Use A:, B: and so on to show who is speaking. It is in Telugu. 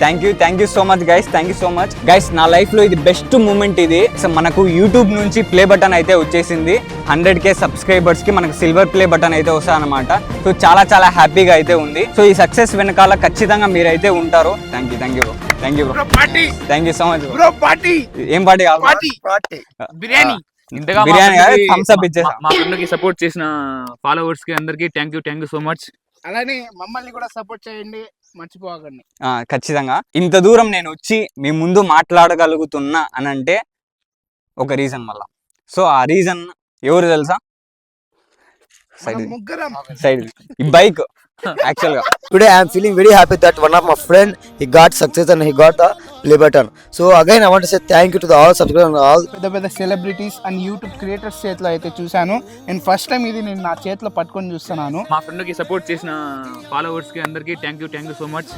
A: Thank you so much guys నా లైఫ్ లో ఇది బెస్ట్ మూమెంట్ ఇది. సో మనకు యూట్యూబ్ నుంచి ప్లే బటన్ అయితే వచ్చేసింది. 100K సబ్స్క్రైబర్స్ కి మనకు సిల్వర్ ప్లే బటన్ అయితే వస్తుంది అనమాట. సో చాలా హ్యాపీగా అయితే ఉంది. సో ఈ సక్సెస్ వెనకాల ఖచ్చితంగా మీరైతే ఉంటారు. Thank you bro. Thank you so much bro. Party ఏం పార్టీ కావాలి?
B: బిర్యానీ. ఇంతగా
A: థమ్స్ అప్ ఇచ్చేసా.
B: మా ఫ్రెండ్ కి సపోర్ట్ చేసిన ఫాలోవర్స్ కి అందరికి థ్యాంక్ యూ సో మచ్.
C: అలానే మమ్మల్ని కూడా సపోర్ట్ చేయండి, మర్చిపోకండి.
A: ఖచ్చితంగా ఇంత దూరం నేను వచ్చి మీ ముందు మాట్లాడగలుగుతున్నా అని అంటే ఒక రీజన్ వల్ల. సో ఆ రీజన్ ఎవరు తెలుసా? సైడ్ ఈ bike actually.
D: Today I am feeling very happy that one of my friend he got success and he got the play button. So again I want to say thank you to the all subscribers and all
C: పెద్ద సెలబ్రిటీస్ అండ్ యూట్యూబ్ క్రియేటర్స్ చేతిలో అయితే చూశాను. నేను ఫస్ట్ టైం ఇది నేను నా చేతిలో పట్టుకొని చూస్తున్నాను.
B: మా ఫ్రెండ్ కి సపోర్ట్ చేసిన ఫాలోవర్స్ కి అందరికి థ్యాంక్ యూ సో మచ్.